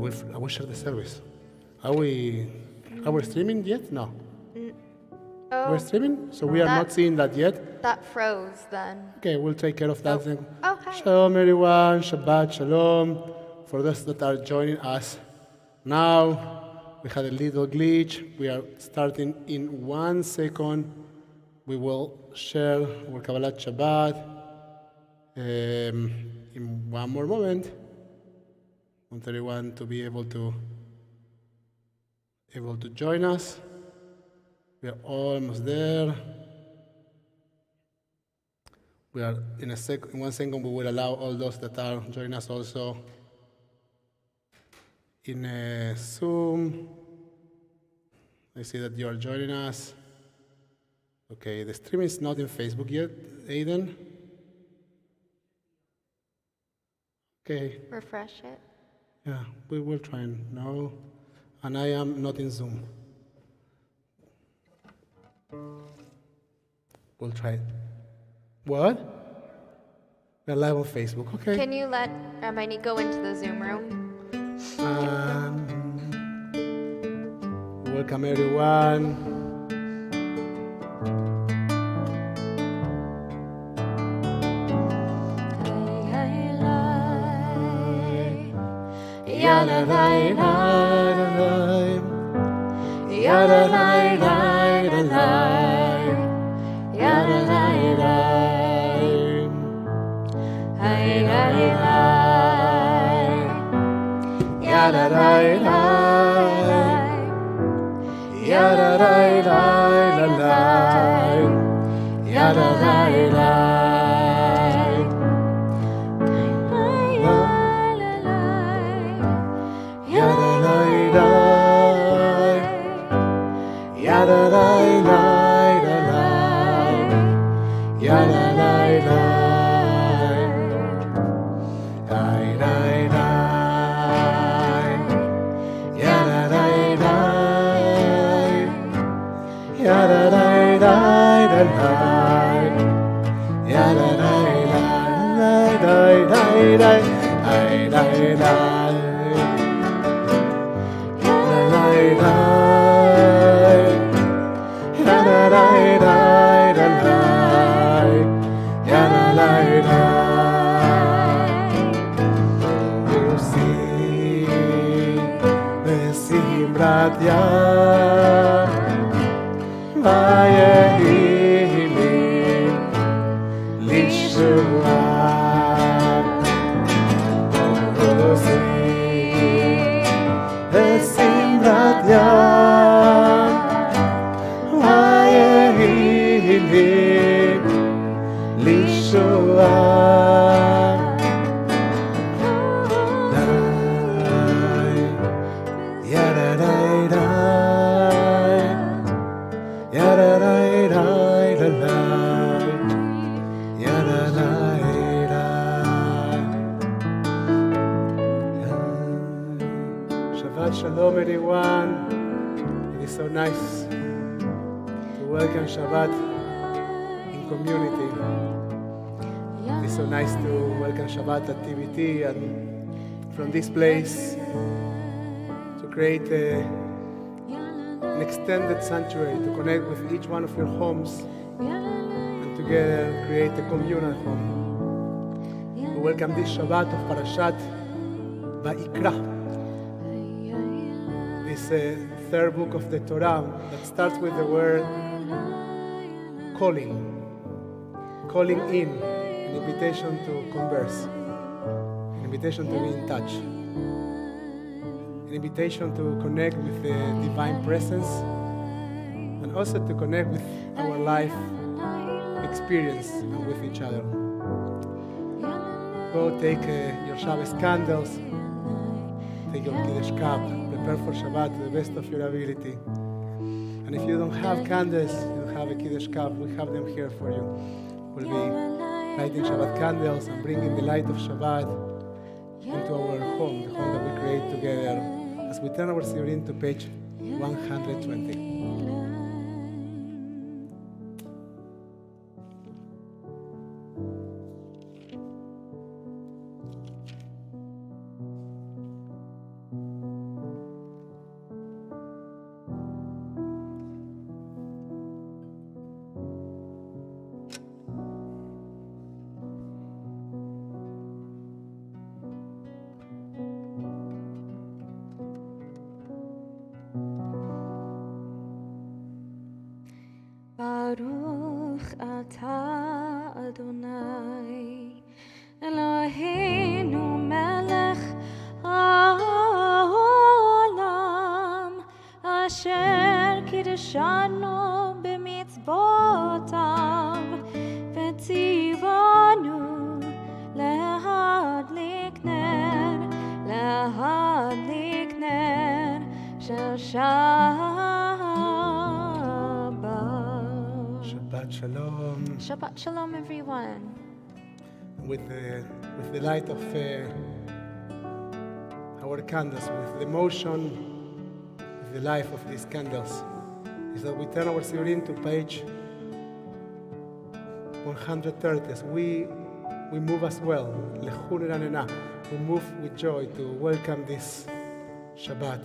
I will share the service. Are we streaming yet? No. Oh, We're streaming, so we are not seeing that yet. that froze then. Okay, we'll take care of that then. Oh, hi. Shalom, everyone. Shabbat Shalom. For those that are joining us now, we had a little glitch. We are starting in 1 second. We will share our Kabbalat Shabbat in one more moment. I want everyone to be able to join us. We are almost there. We are in 1 second. We will allow all those that are joining us also in Zoom. I see that you are joining us. Okay, the stream is not in Facebook yet, Aiden. Okay. Refresh it. Yeah, we will try and no. And I am not in Zoom. We'll try it. What? We're live on Facebook, okay. Can you let Hermione go into the Zoom room? Welcome everyone. Shabbat Shalom, everyone. It is so nice to welcome Shabbat in community. It is so nice to welcome Shabbat at TVT and from this place to create an extended sanctuary to connect with each one of your homes and together create a communal home. We welcome this Shabbat of Parashat Vayikra. This third book of the Torah that starts with the word calling in, an invitation to converse, an invitation to be in touch, an invitation to connect with the divine presence, and also to connect with our life experience and with each other. Go take your Shabbos candles, take your Kiddush cup, prepare for Shabbat to the best of your ability. And if you don't have candles, you don't have a Kiddush cup, we have them here for you. We'll be lighting Shabbat candles and bringing the light of Shabbat into our home, the home that we create together, as we turn our Siurim to page 120. קידשנו במצוותיו וציוונו להדליק נר של Shabbat Shalom. Shabbat Shalom, everyone. With the light of our candles, with the motion, with the life of these candles, is that we turn our siurim to page 130. As we move as well. Lechun ranena. We move with joy to welcome this Shabbat.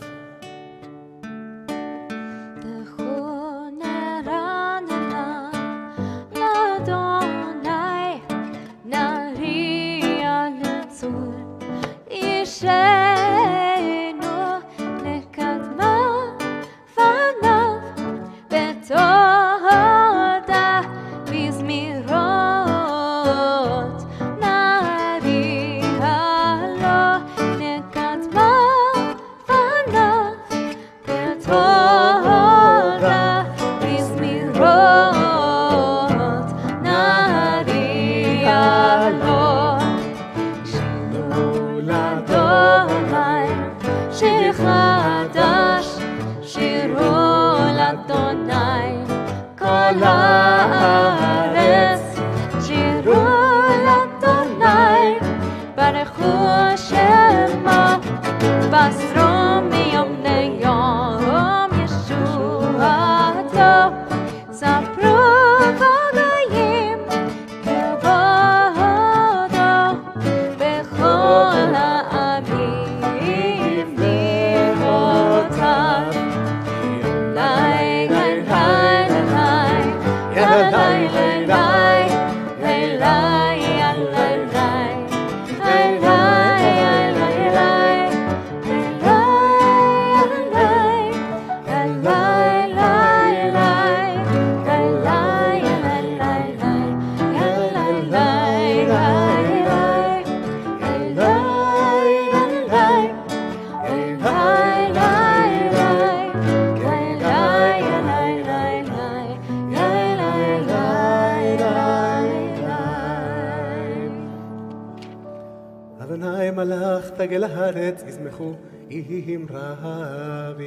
אל הארץ ישמחו אם רבים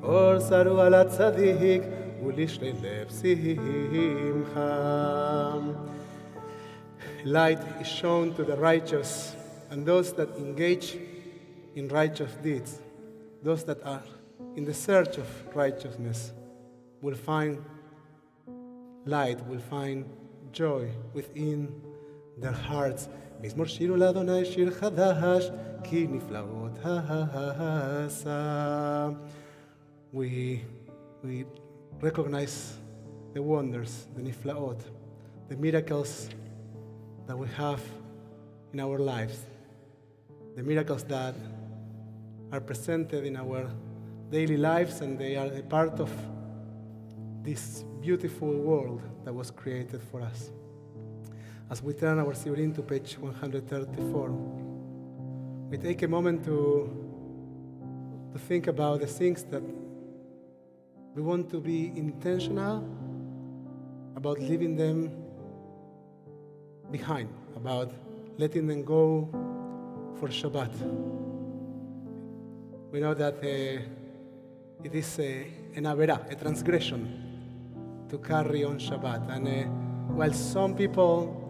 אור שרו על הצדיק ולשרי לב שמחה. Light is shown to the righteous and those that engage in righteous deeds, those that are in the search of righteousness will find light, will find joy within their hearts. מזמור שירו לאדוני שיר חדש, כי נפלאות העשה. We recognize the wonders, the niflaot, the miracles that we have in our lives, the miracles that are presented in our daily lives, and they are a part of this beautiful world that was created for us. As we turn our siurim to page 134, we take a moment to think about the things that we want to be intentional about leaving them behind, about letting them go for Shabbat. We know that it is an avera, a transgression to carry on Shabbat. And while some people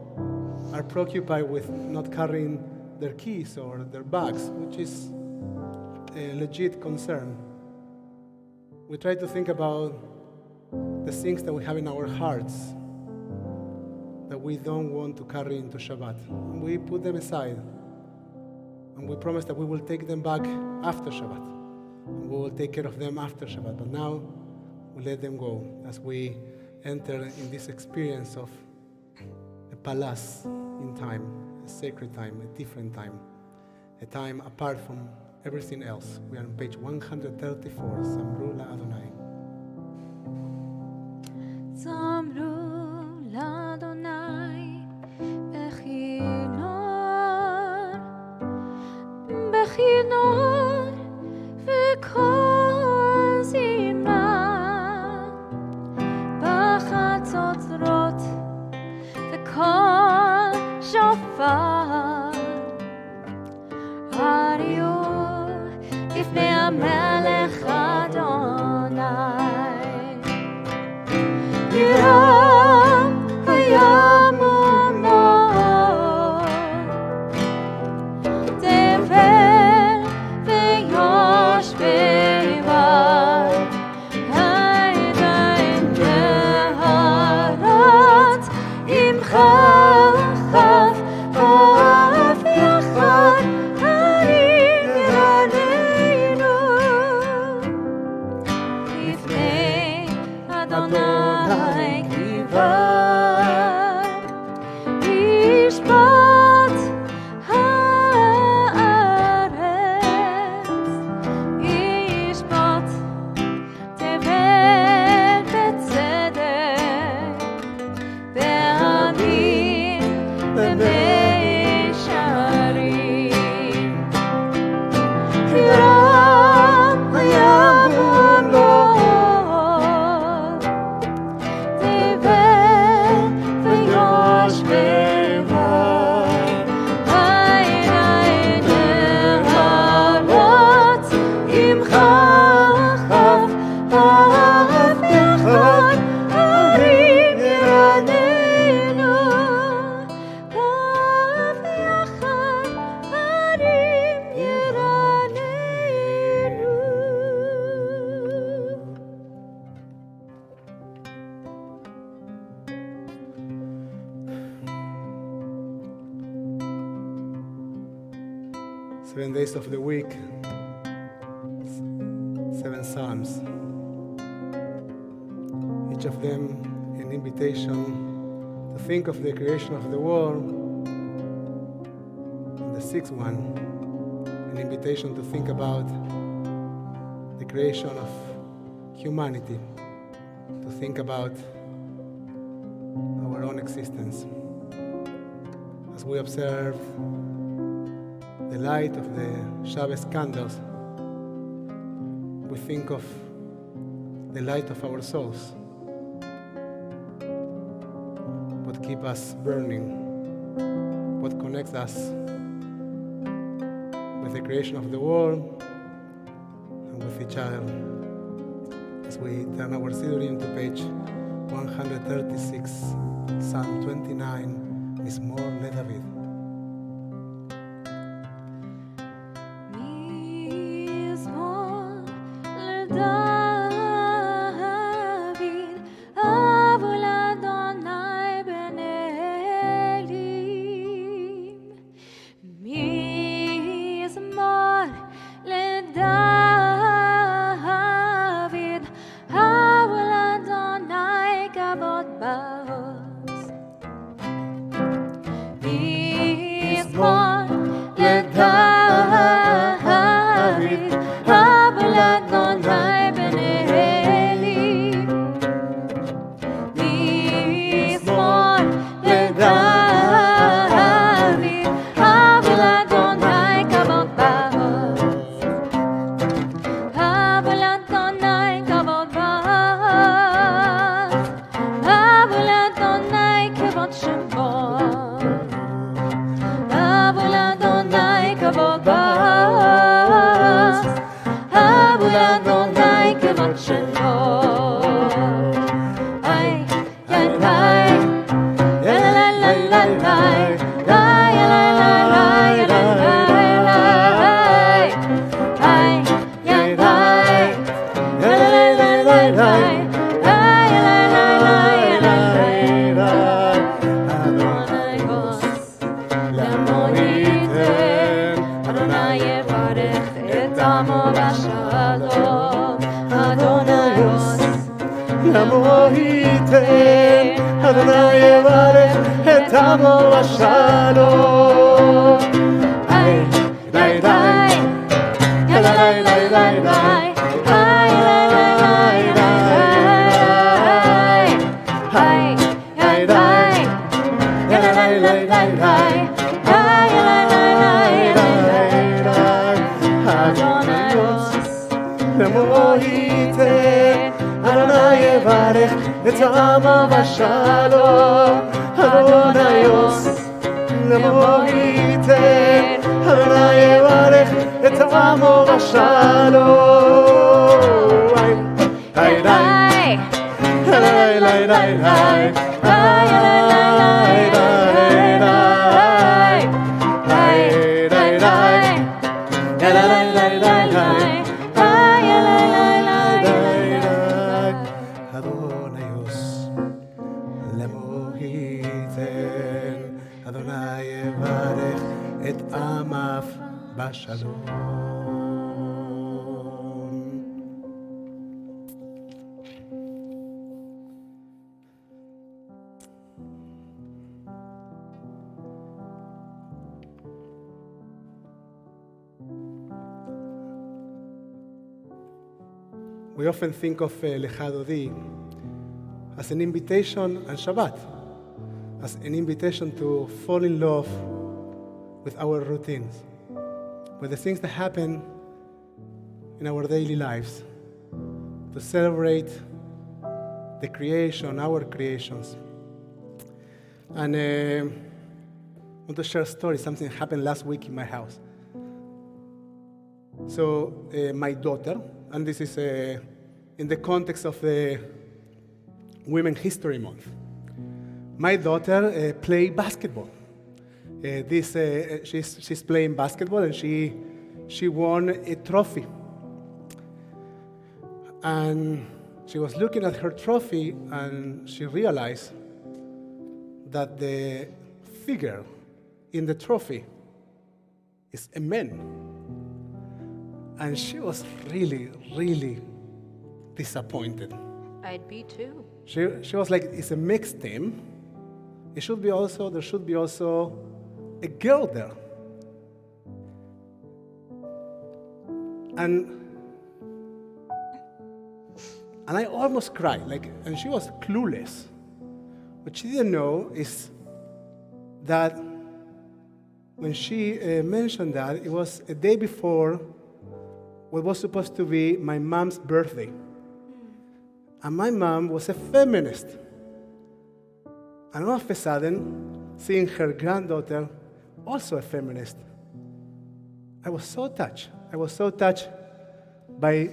are preoccupied with not carrying their keys or their bags, which is a legit concern, we try to think about the things that we have in our hearts that we don't want to carry into Shabbat. And we put them aside, and we promise that we will take them back after Shabbat, and we will take care of them after Shabbat. But now we let them go as we enter in this experience of a palace in time, a sacred time, a different time, a time apart from everything else. We are on page 134, Zamru LaAdonai. Zamru LaAdonai bechinor v'kol zimra ישריו לפני המלך אדוני. ירם וימונו תבל ויושבי בר הידיים נהרות עמך כף אף יחד הרים ירננו לפני אדוני כבר ישפוט הארץ ישפוט תבל בצדק ועמים במישרים. ירם וימונו תבל ויושבי בר הידיים נהרות עמך כף אף יחד הרים ירננו כף יחד הרים ירננו. 7 days of the week, 7 Psalms. Each of them an invitation to think of the creation of the world. And the 6th one, an invitation to think about the creation of humanity, to think about our own existence. As we observe the light of the Shabbat candles, we think of the light of our souls, what keeps us burning, what connects us with the creation of the world and with each other. As we turn our Siddurim to page 136, Psalm 29, Mizmor LeDavid. Adonai yevarech et amo Shalom. Ay, dai dai, dai dai dai dai dai, ay dai dai dai dai, ay dai dai dai dai dai, ay dai dai dai. Adonai Nemohite, Adonai yevarech et amo Shalom. Adonai Nemohite, Adonai yevarech את עמו בשלום. היי, היי, היי, היי, היי, היי. אדוניוס למו ייתן, אדוני יברך את עמיו בשלום. We often think of Lecha Dodi as an invitation on Shabbat, as an invitation to fall in love with our routines, with the things that happen in our daily lives, to celebrate the creation, our creations. And I want to share a story, something that happened last week in my house. So my daughter, and this is in the context of the Women's History Month. My daughter played basketball. She's playing basketball, and she won a trophy. And she was looking at her trophy, and she realized that the figure in the trophy is a man. And she was really, really disappointed. I'd be too. She was like, it's a mixed team. There should be also a girl there. And I almost cried, and she was clueless. What she didn't know is that when she mentioned that, it was a day before what was supposed to be my mom's birthday. And my mom was a feminist. And all of a sudden, seeing her granddaughter, also a feminist, I was so touched. I was so touched by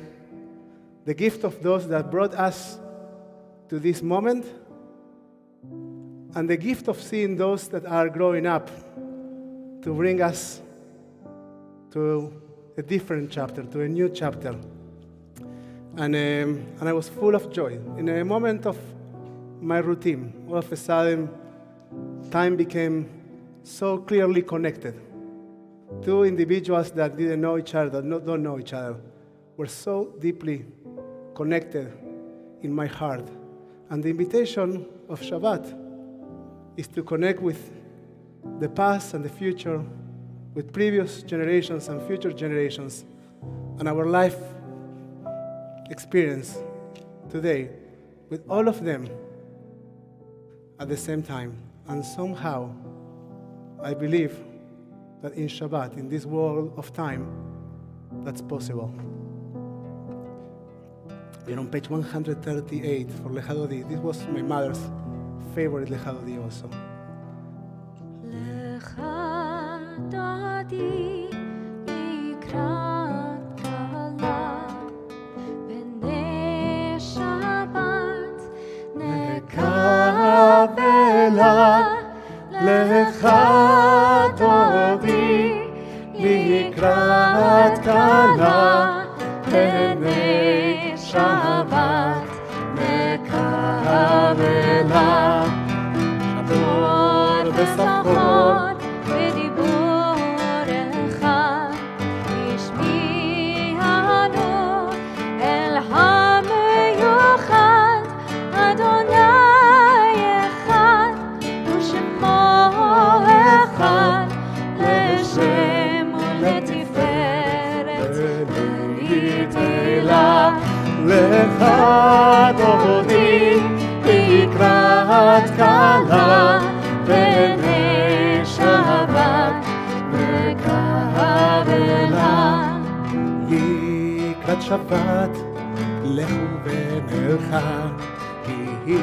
the gift of those that brought us to this moment, and the gift of seeing those that are growing up to bring us to a different chapter, to a new chapter. And I was full of joy. In a moment of my routine, all of a sudden, time became so clearly connected. Two individuals that didn't know each other, that don't know each other, were so deeply connected in my heart. And the invitation of Shabbat is to connect with the past and the future, with previous generations and future generations, and our life experience today, with all of them at the same time. And somehow, I believe that in Shabbat, in this world of time, that's possible. We're on page 138 for Lecha Dodi. This was my mother's favorite Lecha Dodi also. דודי לקראת כלה, בני שבת נקבלה. לך דודי לקראת כלה, בני שבת נקבלה. שבור ושמחות לך דודי לקראת כלה, בני שבת נקבלה. לקראת שבת לכו ונלכה, כי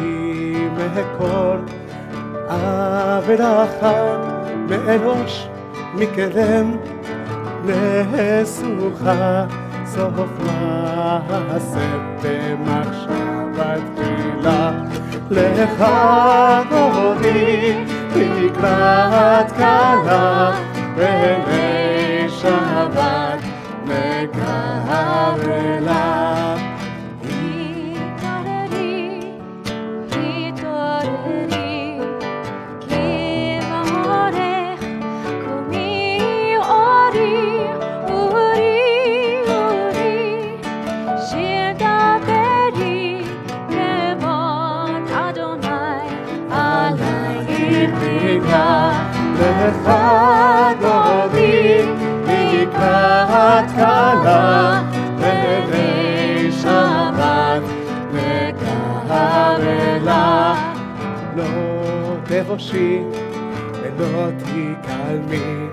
מקור הברכה מאנוש מקדם לשוחה סוף מעשה במחשבה תחילה לך דודי לקראת קלה בעיני שבת מקרלה לך דודי לקראת קלה בעיני שבת מקרלה לא תבושי ולא תקלמי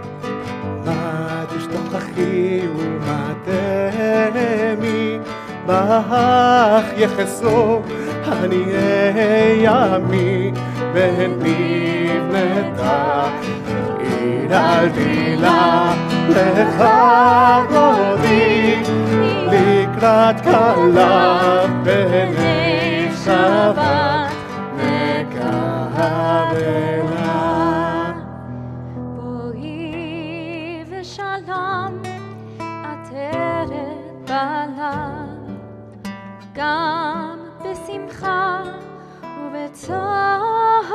מה תשתוכחי ומה תהמי בך יחסו עניי ימי ונבנתה עירלתי לה לך דודי לקראת קלה בעיני שבת מקרלה בואי ושלום עטרת בעלה גם בשמחה ובצהלה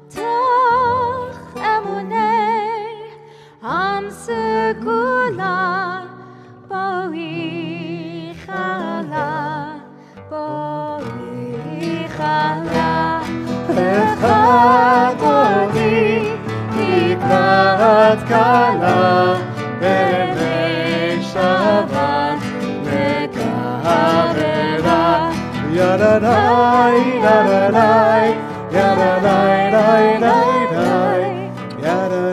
תוך אמוני עם סגולה בואי חלה בואי חלה לך דודי לקראת קלה בעיני שבת מקרלה ידדי ידדי ידדי ידדי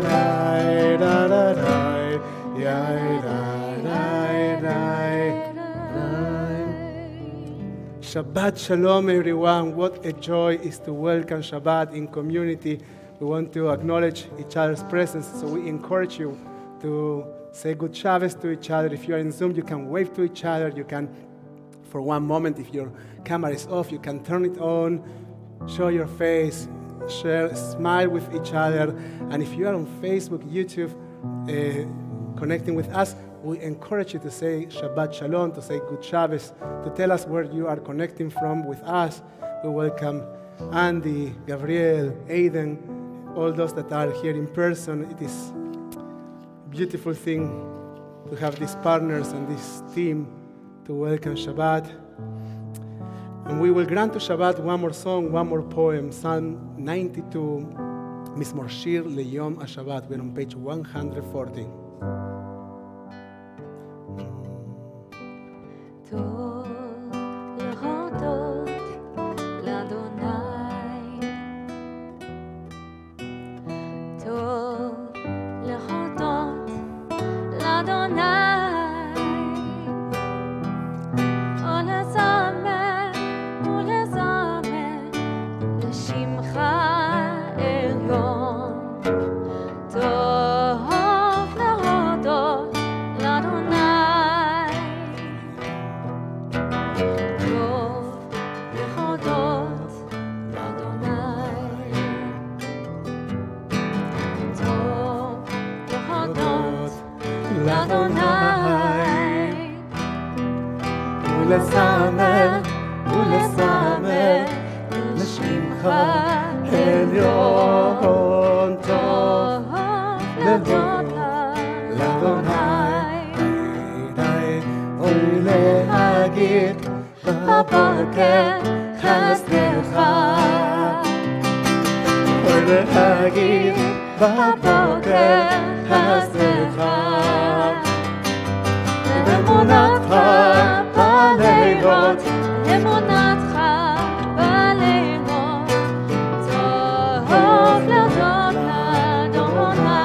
Shabbat Shalom everyone. What a joy is to welcome Shabbat in community. We want to acknowledge each other's presence, so we encourage you to say good Shabbos to each other. If you are in Zoom, you can wave to each other. You can, for one moment, if your camera is off, you can turn it on, show your face, share, smile with each other. And if you are on Facebook, YouTube, connecting with us, we encourage you to say Shabbat Shalom, to say good Shabbos, to tell us where you are connecting from with us. We welcome Andy, Gabriel, Aiden, all those that are here in person. It is a beautiful thing to have these partners and this team to welcome Shabbat. And we will grant to Shabbat one more song, one more poem, Psalm 92, Mizmor Shir Leyom HaShabbat. We're on page 140. טוב להודות לאדוני טוב להודות לאדוני ולזמר לשמך עליון טוב להודות לאדוני ולזמר לשמך עליון טוב להודות לאדוני אוי להגיד בבוקר חסדך אוי להגיד בבוקר חסדך אמונתך בלילות אמונתך בלילות טוב להודות לאדוני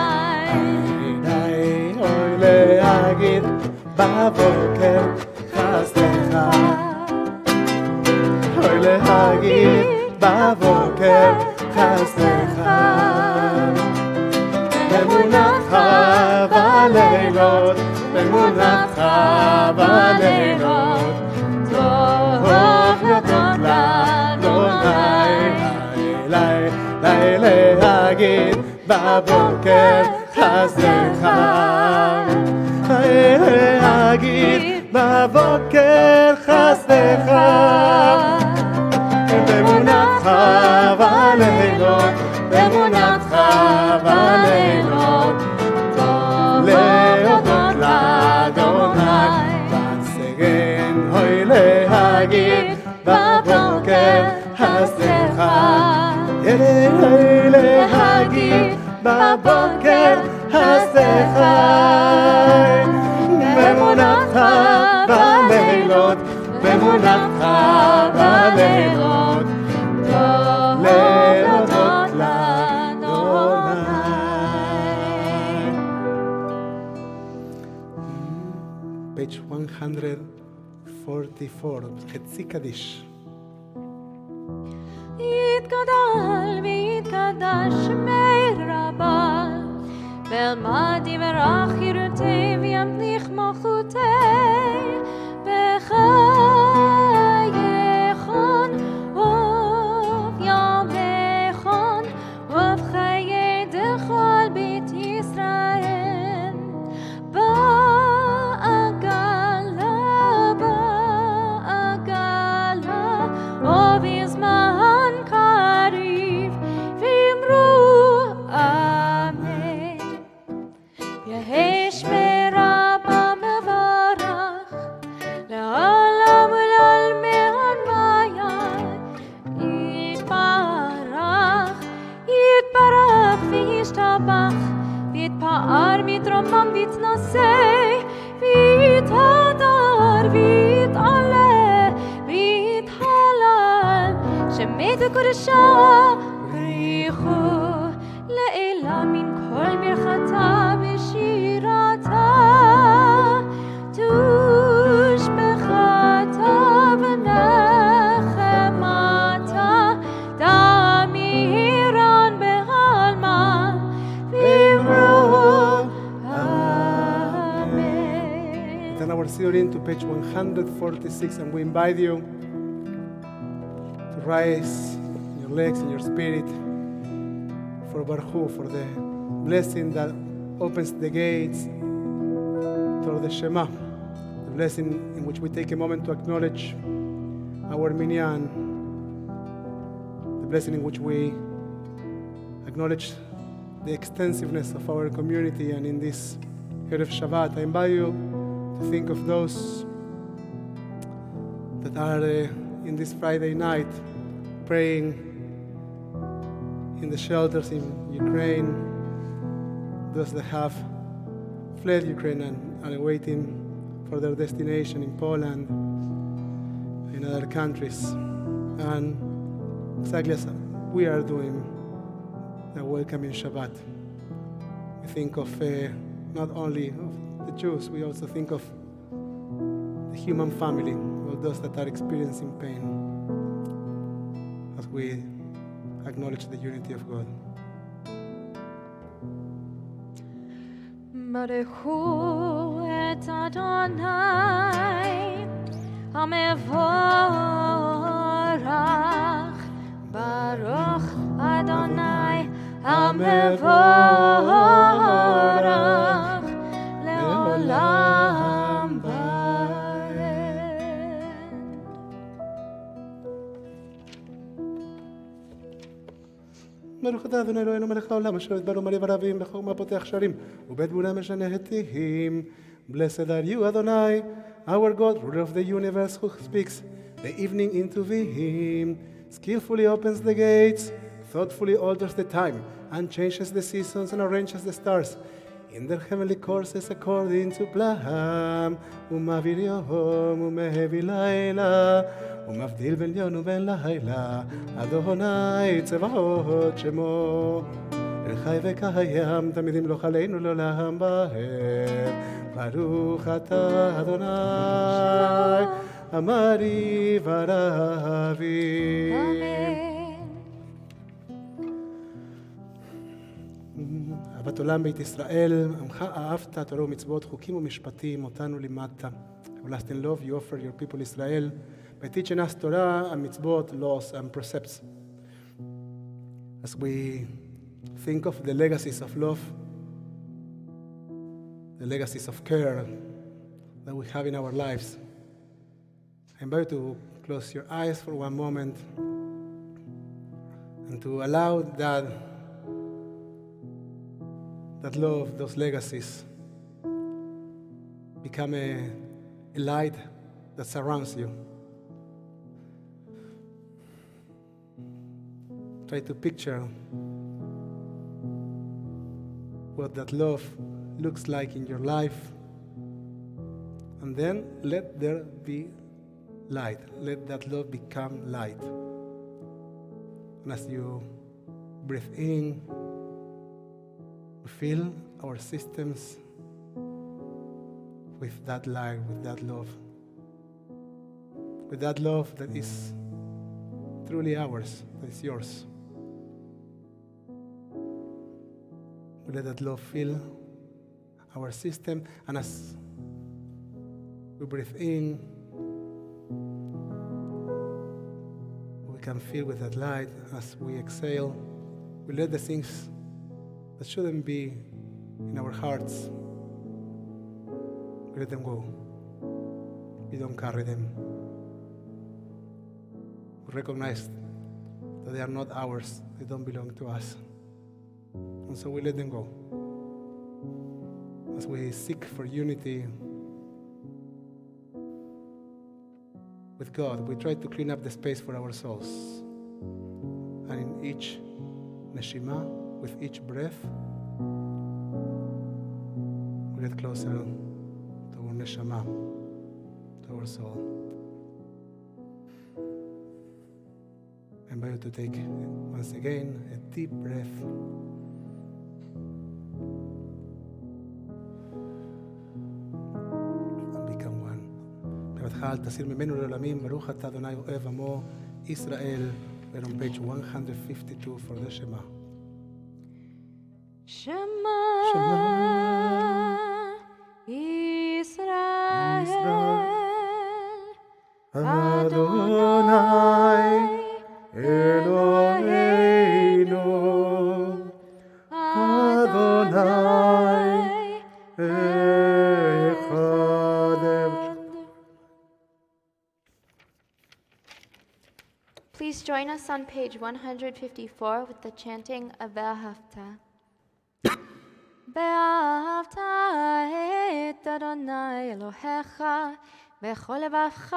אוי להגיד בבוקר חסדך אוי להגיד בבוקר חסדך אמונתך באמונתך בלילות, באמונתך בלילות, טוב להודות לאדוני, להגיד בבוקר חסדך, להגיד בבוקר חסדך, באמונתך בלילות, באמונתך בלילות, טוב להודות לאדוני, בסגן הוי להגיד בבוקר חסדך, להגיד בבוקר חסדך, באמונתך בלילות, באמונתך בלילות, טוב להודות לאדוני. page 144, חצי קדיש. יתגדל ויתקדש שמי רבה, ואלמד יברך ירותי וימליך מלכותי, בחייכון ובימיכון ובחיי דכל בית ישראל, בעגלה ובזמן קריב, ואמרו אמן. יהי שמי רבה מברך לעולם ולעלמי המעיין, יתברך וישתבח, ויתפאר מדרומם ויתנשא, ויתהדר ויתעלה ויתהלל, שמי קודשה בריחו לעילה מן כל מרחתה ושירתה, תושבחתה ונחמתה, דמירן בעלמם, ואמרו אמן. Turn our theory to page 146, and we invite you to rise your legs and your spirit for Baruch, for the blessing that opens the gates toward the Shema, the blessing in which we take a moment to acknowledge our minyan, the blessing in which we acknowledge the extensiveness of our community. And in this Erev Shabbat, I invite you to think of those that are in this Friday night praying in the shelters in Ukraine, those that have fled Ukraine and are waiting for their destination in Poland, in other countries. And exactly as we are doing the welcoming Shabbat, we think of not only of the Jews, we also think of the human family, all those that are experiencing pain, as we acknowledge the unity of God. ברכו את אדוני המבורך, ברוך אדוני המבורך לעולם ועד. ברוך אתה אדוני אלוהינו מלך העולם, אשר יתברו מלא ורבים בחוכמה פותח שערים ובית בונה משנה התהים. Blessed are you, Adonai, our God, ruler of the universe, who speaks the evening into him, skillfully opens the gates, thoughtfully alters the time, and changes the seasons and arranges the stars in their heavenly courses according to plan. ומעביר יום ומהביא לילה, ומבדיל בין יום ובין לילה. אדוני צבאות שמו, אל חי וקיים, תמיד ימלוך עלינו לעולם ועד. ברוך אתה אדוני, אמרי ורבי. אמן. אהבת עולם בית ישראל, עמך אהבת, תורה ומצוות, חוקים ומשפטים, אותנו לימדת. Everlasting love you offer your people Israel by teaching us Torah and mitzvot, laws and precepts. As we think of the legacies of love, the legacies of care that we have in our lives, I invite you to close your eyes for one moment and to allow that love, those legacies, become a light that surrounds you. Try to picture what that love looks like in your life, and then let there be light. Let that love become light. And as you breathe in, we fill our systems with that light, with that love that is truly ours, that is yours. We let that love fill our system, and as we breathe in, we can fill with that light. As we exhale, we let the things that shouldn't be in our hearts, we let them go. We don't carry them. We recognize that they are not ours, they don't belong to us. And so we let them go. As we seek for unity with God, we try to clean up the space for our souls. And in each neshima, with each breath, we get closer to our neshama, to our soul. I invite you to take, once again, a deep breath. And become one. אל תסיר ממנו לעולמים, ברוך אתה אדוני אוהב עמו ישראל. We're on page 152 for the Shema. Shema Israel Adonai Eloheinu Adonai Echad. Please join us on page 154 with the chanting of Ve'ahavta. ואהבת את אדוני אלוהיך בכל לבבך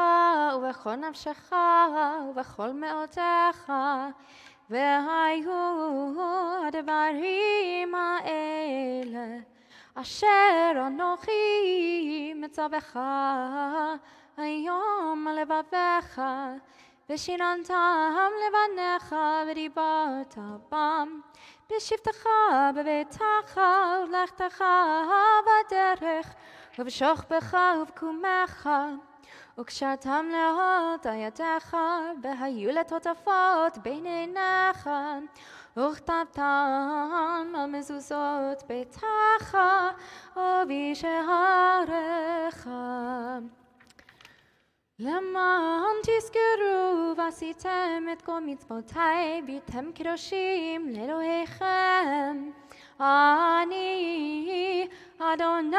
ובכל נפשך ובכל מאודך, והיו הדברים האלה אשר אנוכי מצווך היום על לבביך, ושיננתם לבניך ודיברת בם בשבתך בביתך ובלכתך בדרך ובשוכבך ובקומך, וקשרתם לאות ידיך והיו לטוטפות בין עיניך, וכתבתם על מזוזות ביתך ובשעריך. למען תזכרו ועשיתם את כל מצוותיי והייתם קדושים לאלוהיכם. אני אדוני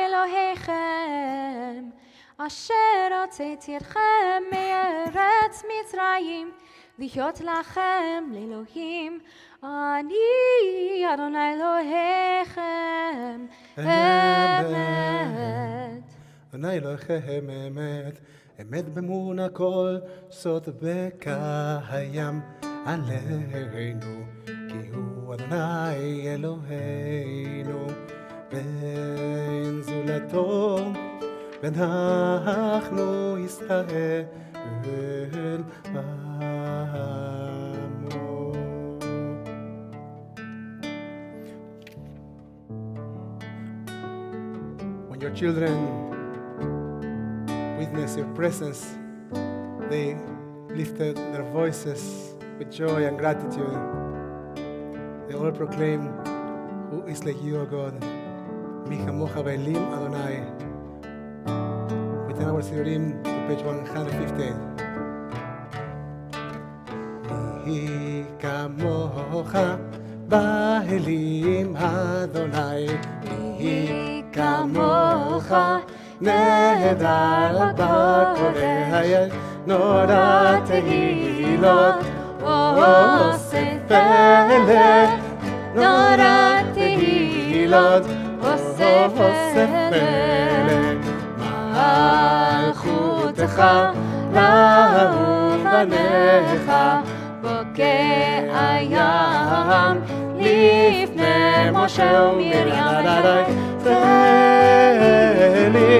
אלוהיכם אשר הוצאתי אתכם מארץ מצרים להיות לכם לאלוהים. אני אדוני אלוהיכם אמת. אדוני אלוהיכם אמת, אמת באמון הכל, סוד בקיים עלינו, כי הוא אדוני אלוהינו, ואין זולתו, ואנחנו ישראל עמו. When your children witness your presence, they lifted their voices with joy and gratitude. They all proclaim, who is like you, O God. Mi chamocha ve'elim Adonai. We turn our sidurim to page 158. Mi kamocha ve'elim Adonai. Mi kamocha nehedar b'korei nora tehilot osef peleh nora tehilot osef peleh malchutecha lahuvanecha bokeh ayam lifnei Moshe uMiriam Eli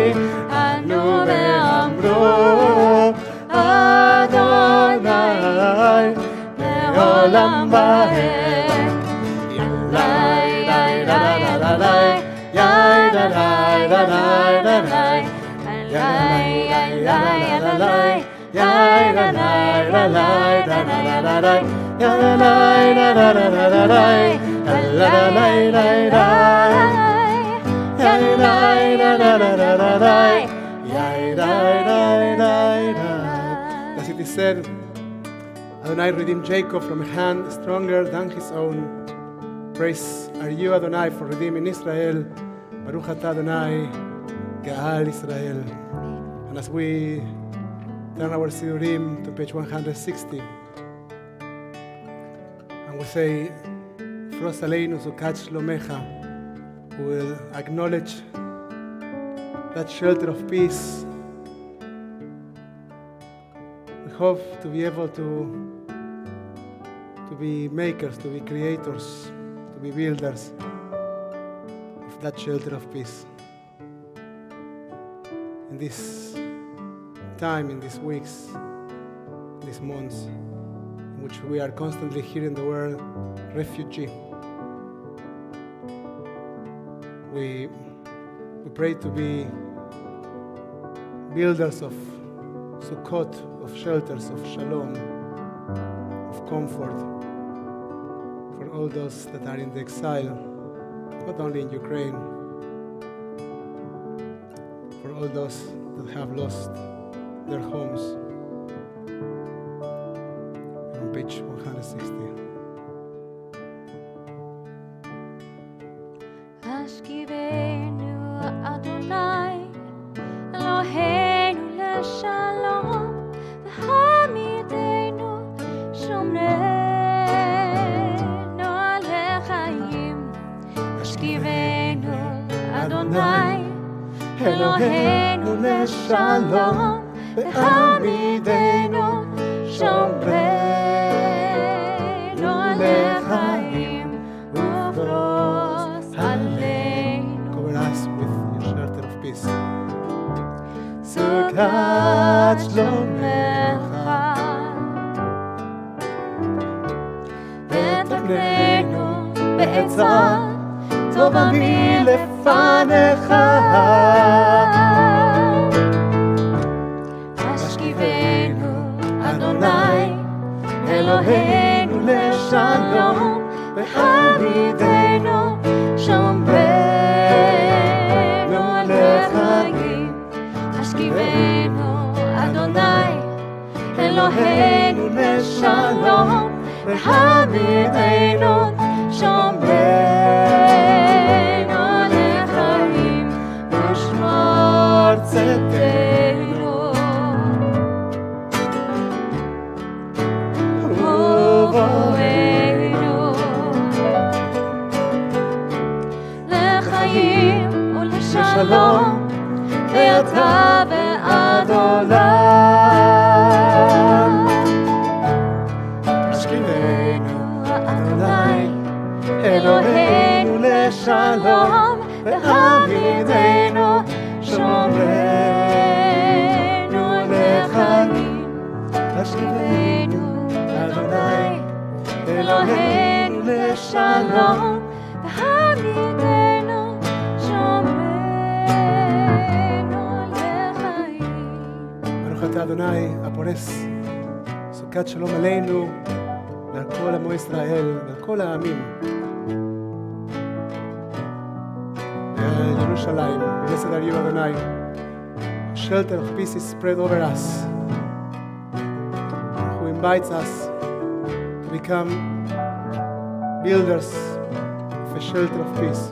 anu ve'amru Adonai le'olam va'ed Yalai lai lai lai lai Yai lai lai lai lai lai Yai lai lai lai Yai lai lai lai lai lai Yai lai lai lai lai Yai lai lai As it is said, Adonai redeemed Jacob from a hand stronger than his own. Praise are you, Adonai, for redeeming Israel. Baruch atah Adonai, Ge'al Israel. And as we turn our sidurim to page 160, and we say, Fros aleinu sukat shlomecha, we will acknowledge that shelter of peace. We hope to be able to be makers, to be creators, to be builders of that shelter of peace. In this time, in these weeks, in these months, in which we are constantly hearing the word refugee, we pray to be builders of sukkot, of shelters, of shalom, of comfort for all those that are in the exile, not only in Ukraine, for all those that have lost their homes. On page 160. Ashkivenu Adonai Eloheinu leshalom v'hamidenu shomrenu alechayim Ashkivenu Adonai Eloheinu leshalom v'hamidenu shomrenu alechayim uvros aleinu Cover us with your shelter of peace. Sukat shlomecha ותקננו בעצה טובה מלפניך השכיבנו אדוני אלוהינו לשלום והעמידנו שומרנו לחיים השכיבנו אדוני אלוהינו לשלום והעמידנו שומרנו לחיים ושמור צאתנו ובואנו לחיים ולשלום ואתה ועד עולם השכיבנו אדוני אלוהינו לשלום והעמידנו שומרנו לחיים השכיבנו אדוני אלוהינו לשלום והעמידנו שומרנו לחיים ברוך אתה אדוני הפורס סוכת שלום עלינו ועל כל עמו ישראל ועל כל העמים. Israel, Jerusalem, blessed are you, Adonai. Shelter of peace is spread over us, who invites us to become builders of a shelter of peace,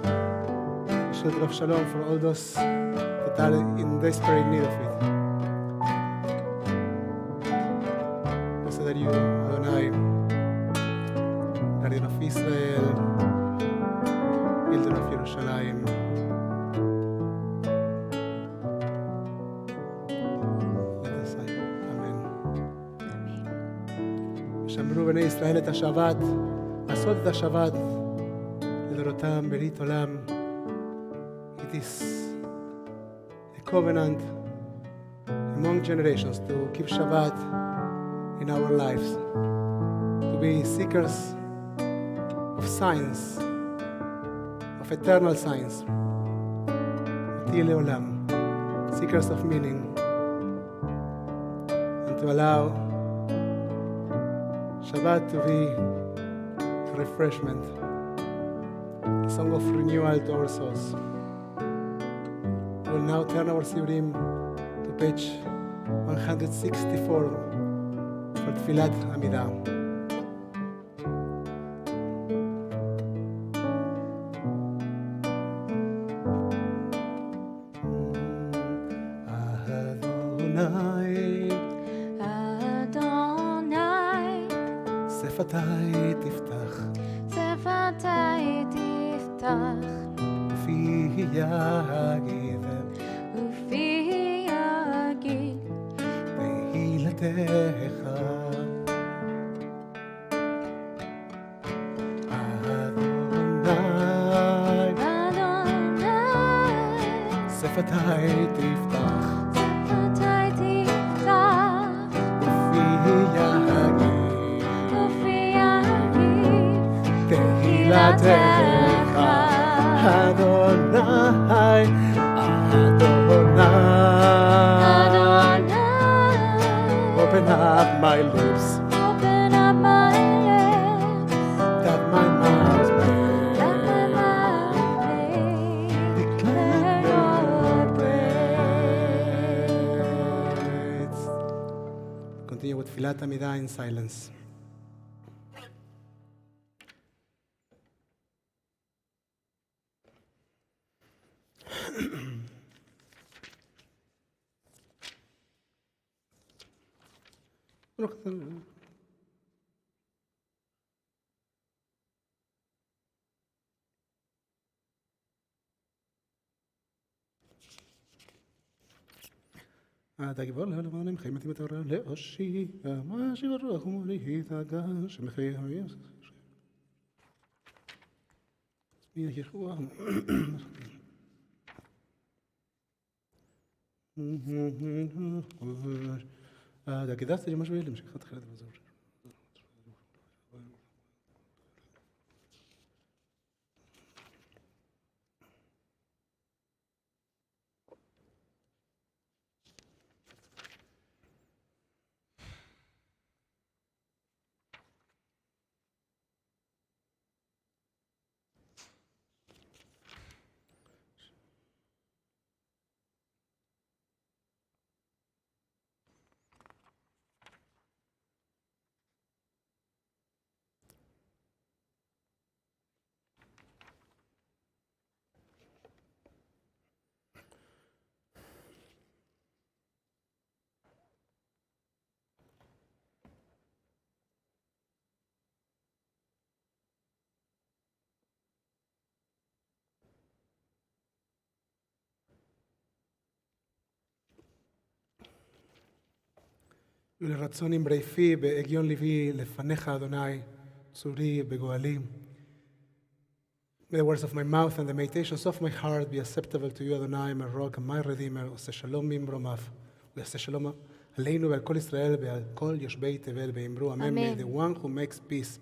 a shelter of shalom for all those that are in desperate need of it. Blessed are you, Adonai, Guardian of Israel, Builder of Jerusalem. Let us say, Amen. שמרו בני ישראל את השבת, לעשות את השבת לדורותם ברית עולם. It is a covenant among generations to keep Shabbat in our lives, to be seekers of signs, of eternal signs, till leolam, seekers of meaning, and to allow Shabbat to be a refreshment, a song of renewal to our souls. We will now turn our Siurim to page 164 for Tfilat Amidah. שפתי תפתח, שפתי תפתח, ופי יגיד, ופי יגיד, תהילתך. אדוני, שפתי תפתח, שפתי תפתח, ופי יגיד, ופי יגיד, תהילתך. אדוני, אדוני, Adonai, open up my lips, open up my lips, that my mouth may that my mouth may declare your praise. Continue with Tfilat Amidah in silence. אתה גיבור לעולמם, חיים מתים את הרע לאושי, מה שברוח ומולי התהגה, שמחיה המייס. מי הישוע? אתה קידסת לי משהו ילם, שכחת אחרת בזור. ולרצון אמרי פי בהגיון ליבי לפניך אדוני צורי בגואלי. May the words of my mouth and the meditations of my heart be acceptable to you, Adonai, my rock and my redeemer. עושה שלום ממרומיו. ויעשה שלום עלינו ועל כל ישראל ועל כל יושבי תבל ואמרו אמן. May the one who makes peace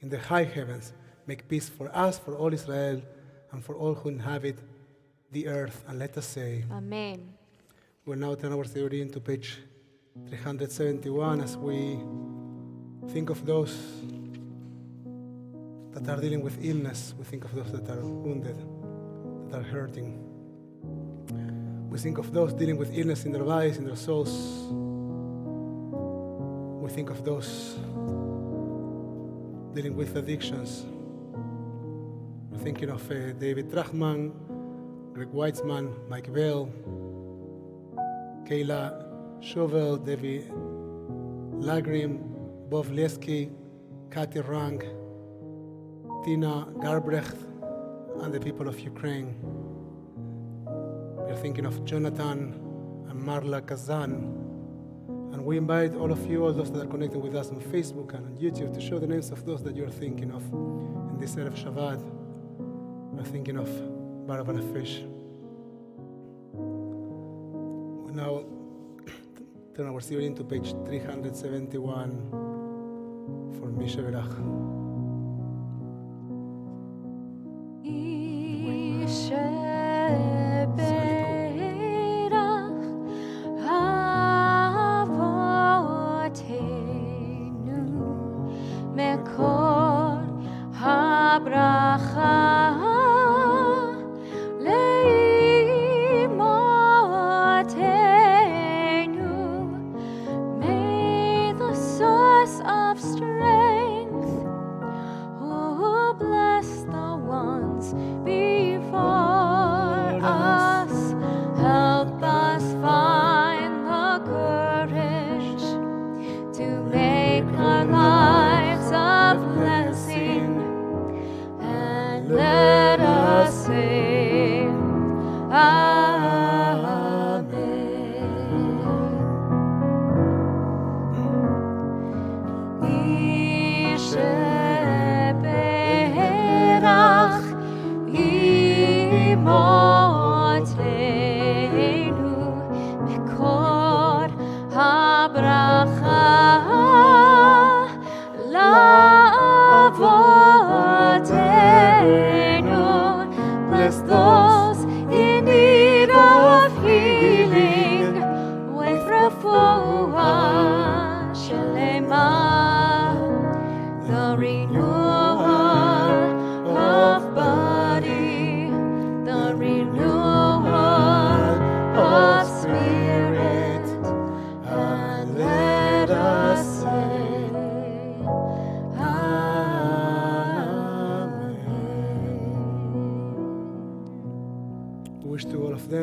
in the high heavens make peace for us, for all Israel, and for all who inhabit the earth. And let us say, Amen. we'll now turn our theory into page 371 as we think of those that are dealing with illness. We think of those that are wounded, that are hurting. We think of those dealing with illness in their bodies, in their souls. We think of those dealing with addictions. We're thinking of David Trachman, Greg Weitzman, Mike Bell, Kayla Chauvel, Debbie Lagrim, Bob Lesky, Kathy Rank, Tina Garbrecht, and the people of Ukraine. We're thinking of Jonathan and Marla Kazan. And we invite all of you, all those that are connected with us on Facebook and on YouTube, to show the names of those that you're thinking of in this Erev Shabbat. We're thinking of Barbara Fish. We now turn our series into page 371 for Misha Berach.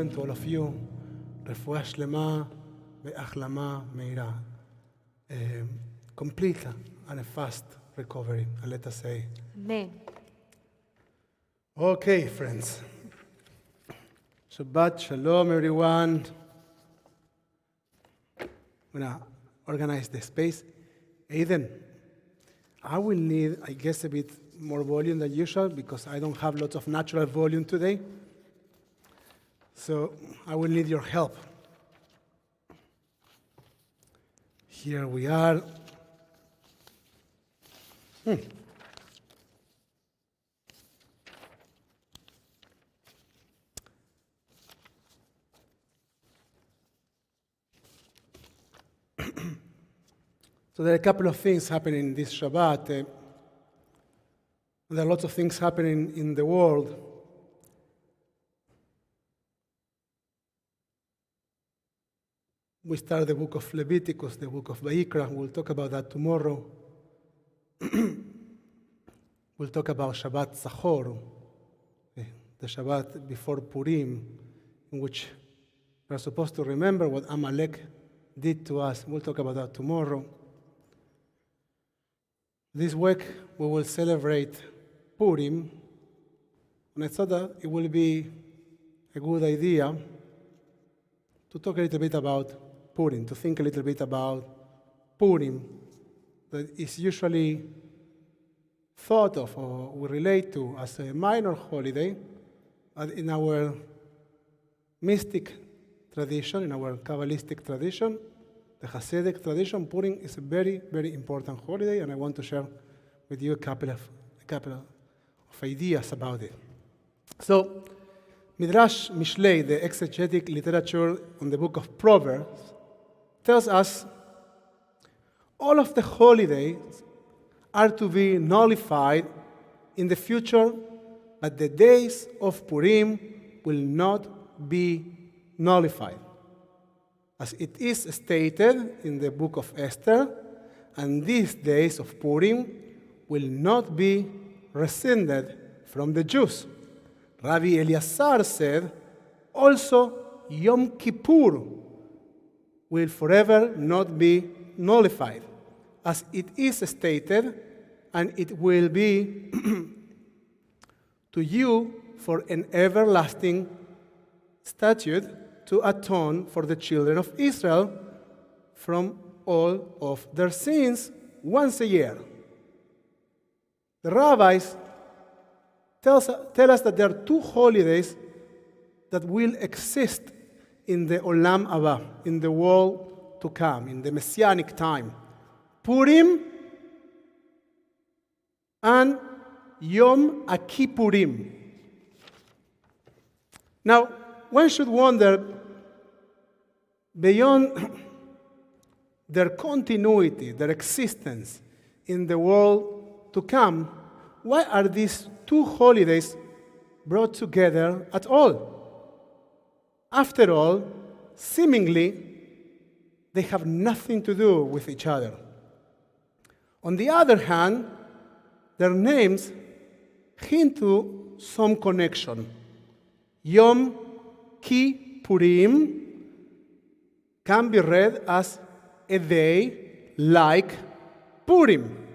To all of you, רפואה שלמה והחלמה מהירה. Complete and a fast recovery, and let us say. Amen. Okay, friends. Shabbat Shalom, everyone. I'm going to organize the space. Aiden, I will need, I guess, a bit more volume than usual because I don't have lots of natural volume today. So I will need your help. Here we are. So there are a couple of things happening this Shabbat. There are lots of things happening in the world. We start the book of Leviticus, the book of Vayikra. We'll talk about that tomorrow. We'll talk about Shabbat Zachor, the Shabbat before Purim, in which we're supposed to remember what Amalek did to us. We'll talk about that tomorrow. This week we will celebrate Purim, and I thought that it will be a good idea to talk a little bit about Purim, to think a little bit about Purim, that is usually thought of or we relate to as a minor holiday, but in our mystic tradition, in our Kabbalistic tradition, the Hasidic tradition, Purim is a very, very important holiday, and I want to share with you a couple of ideas about it. So, Midrash Mishlei, the exegetic literature on the book of Proverbs, tells us all of the holidays are to be nullified in the future, but the days of Purim will not be nullified. As it is stated in the book of Esther, and these days of Purim will not be rescinded from the Jews. Rabbi Eleazar said, also Yom Kippur will forever not be nullified, as it is stated, and it will be to you for an everlasting statute to atone for the children of Israel from all of their sins once a year. The rabbis tell us that there are two holidays that will exist in the Olam Haba, in the world to come, in the Messianic time. Purim and Yom Kippurim. Now, one should wonder, beyond their continuity, their existence in the world to come, why are these two holidays brought together at all? After all, seemingly, they have nothing to do with each other. On the other hand, their names hint to some connection. Yom Kippurim can be read as a day like Purim.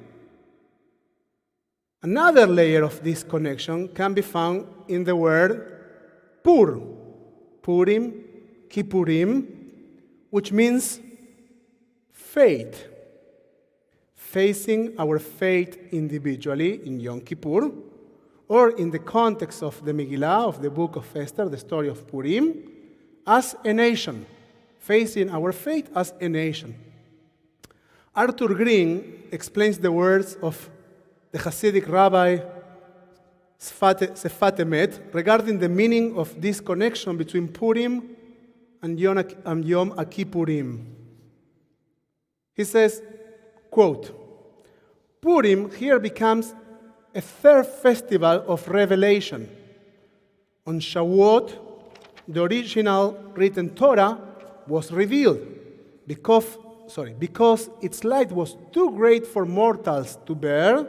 Another layer of this connection can be found in the word Pur, Purim, Kippurim, which means faith. Facing our faith individually in Yom Kippur, or in the context of the Megillah, of the book of Esther, the story of Purim, as a nation. Facing our faith as a nation. Arthur Green explains the words of the Hasidic rabbi Sfat Emet regarding the meaning of this connection between Purim and Yom Kippurim. He says, quote, Purim here becomes a third festival of revelation. On Shavuot, the original written Torah was revealed because its light was too great for mortals to bear.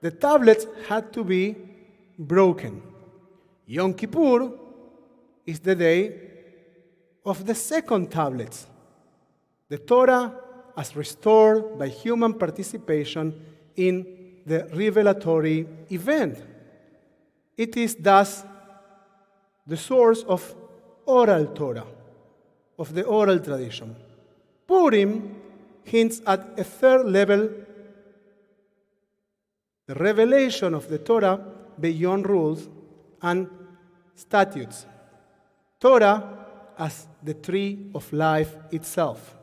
The tablets had to be broken. Yom Kippur is the day of the second tablets. The Torah as restored by human participation in the revelatory event. It is thus the source of oral Torah, of the oral tradition. Purim hints at a third level, the revelation of the Torah beyond rules and statutes. Torah as the tree of life itself.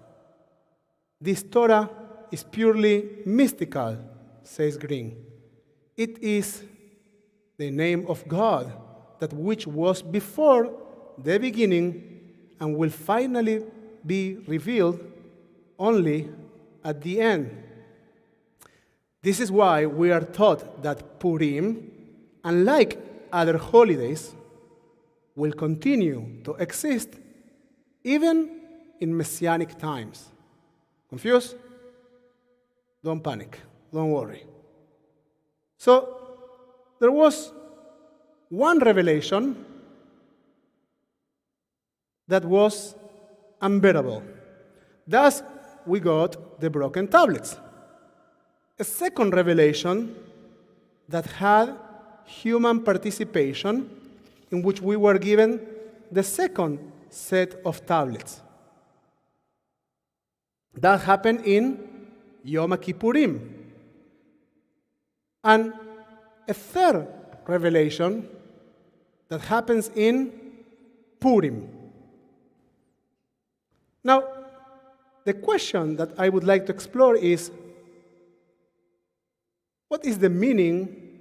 This Torah is purely mystical, says Green. It is the name of God, that which was before the beginning and will finally be revealed only at the end. This is why we are taught that Purim, unlike other holidays, will continue to exist even in Messianic times. Confused? Don't panic. Don't worry. So, there was one revelation that was unbearable. Thus, we got the broken tablets. A second revelation that had human participation, in which we were given the second set of tablets. That happened in Yom Kippurim. And a third revelation that happens in Purim. Now, the question that I would like to explore is, what is the meaning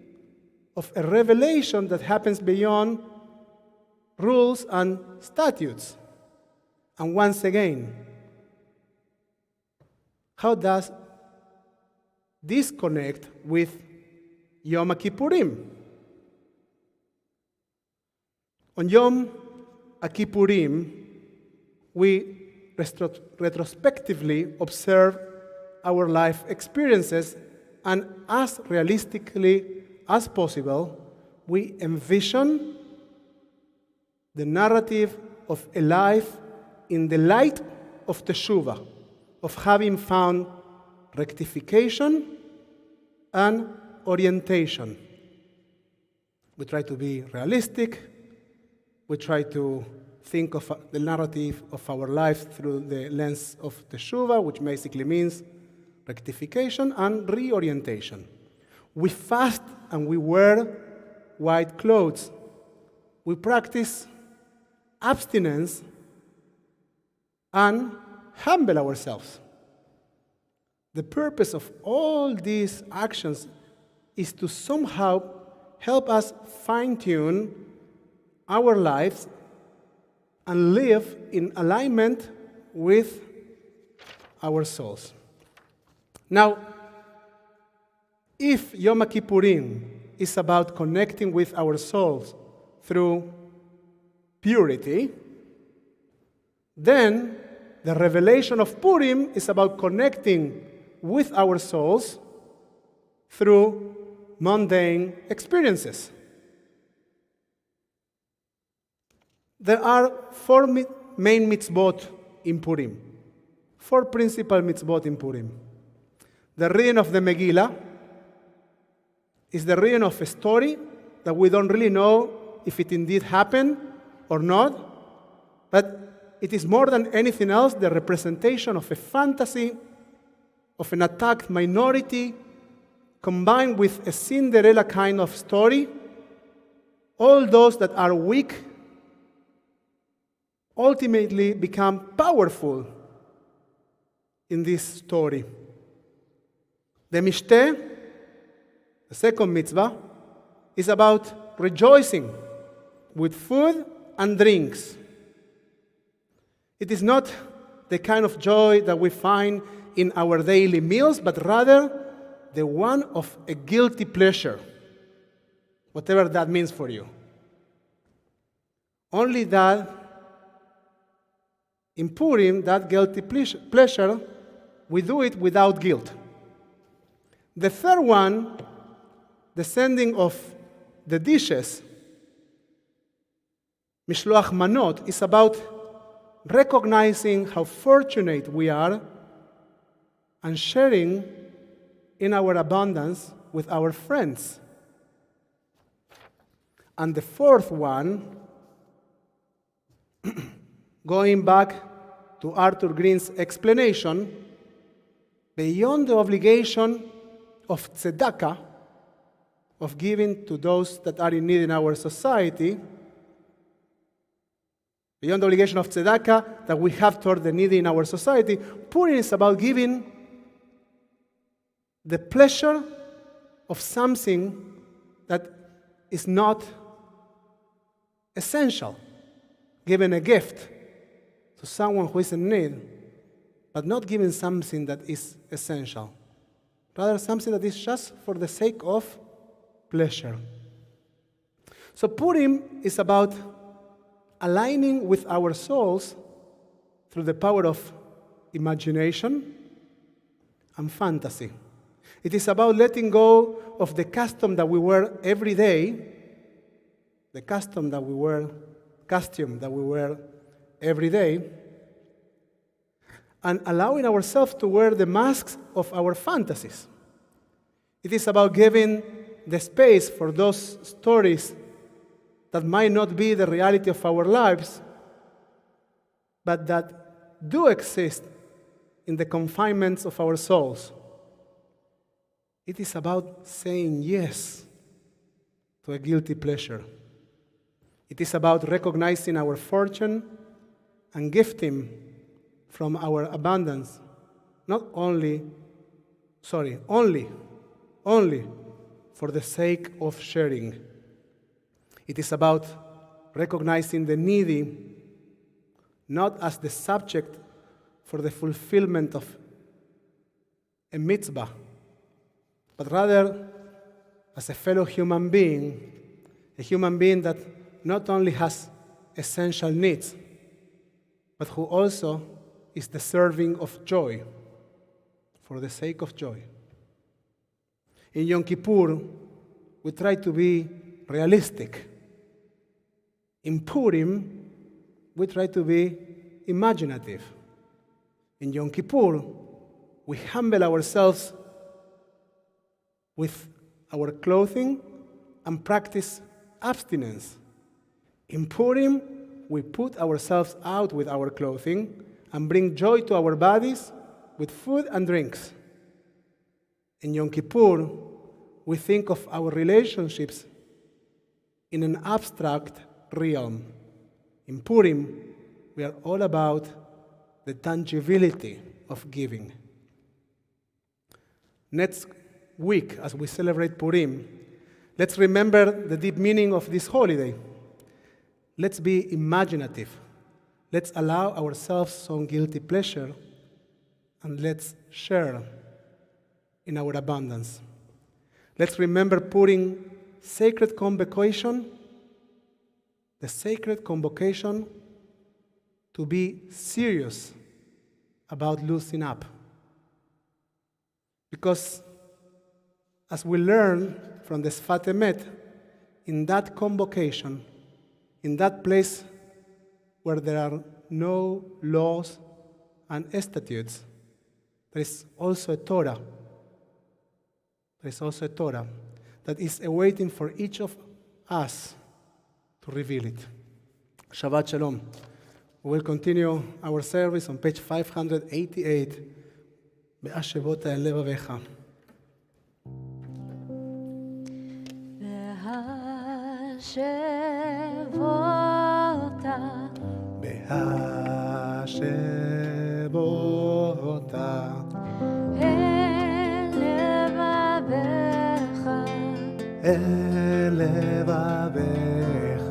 of a revelation that happens beyond rules and statutes? And once again, how does this connect with Yom Kippurim? On Yom a Kippurim, we retrospectively observe our life experiences, and as realistically as possible, we envision the narrative of a life in the light of Teshuvah, of having found rectification and orientation. We try to be realistic. We try to think of the narrative of our life through the lens of Teshuvah, which basically means rectification and reorientation. We fast and we wear white clothes. We practice abstinence and humble ourselves. The purpose of all these actions is to somehow help us fine-tune our lives and live in alignment with our souls. Now, if Yom Kippurim is about connecting with our souls through purity, then the revelation of Purim is about connecting with our souls through mundane experiences. There are four main mitzvot in Purim, four principal mitzvot in Purim. The reading of the Megillah is the reading of a story that we don't really know if it indeed happened or not, but it is more than anything else the representation of a fantasy of an attacked minority combined with a Cinderella kind of story. All those that are weak ultimately become powerful in this story. The Mishteh, the second mitzvah, is about rejoicing with food and drinks. It is not the kind of joy that we find in our daily meals, but rather the one of a guilty pleasure, whatever that means for you. Only that in Purim, that guilty pleasure, we do it without guilt. The third one, the sending of the dishes, Mishloach Manot, is about recognizing how fortunate we are and sharing in our abundance with our friends. And the fourth one, going back to Arthur Green's explanation, beyond the obligation of tzedakah, of giving to those that are in need in our society, beyond the obligation of tzedakah that we have toward the needy in our society, Purim is about giving the pleasure of something that is not essential, giving a gift to someone who is in need, but not giving something that is essential. Rather, something that is just for the sake of pleasure. So Purim is about aligning with our souls through the power of imagination and fantasy. It is about letting go of the custom that we wear every day, the costume that we wear every day, and allowing ourselves to wear the masks of our fantasies. It is about giving the space for those stories that might not be the reality of our lives, but that do exist in the confinements of our souls. It is about saying yes to a guilty pleasure. It is about recognizing our fortune and gifting from our abundance, only for the sake of sharing. It is about recognizing the needy not as the subject for the fulfillment of a mitzvah, but rather as a fellow human being, a human being that not only has essential needs, but who also is deserving of joy, for the sake of joy. In Yom Kippur, we try to be realistic. In Purim, we try to be imaginative. In Yom Kippur, we humble ourselves with our clothing and practice abstinence. In Purim, we put ourselves out with our clothing and bring joy to our bodies with food and drinks. In Yom Kippur, we think of our relationships in an abstract realm. In Purim, we are all about the tangibility of giving. Next week, as we celebrate Purim, let's remember the deep meaning of this holiday. Let's be imaginative. Let's allow ourselves some guilty pleasure, and let's share in our abundance. Let's remember putting sacred convocation, the sacred convocation to be serious about loosening up. Because as we learn from the Sfat Emet, in that convocation, in that place where there are no laws and statutes, there is also a Torah. There is also a Torah that is awaiting for each of us to reveal it. Shabbat Shalom. We will continue our service on page 588. בהשבות אל לבביך. בהשבות אל לבביך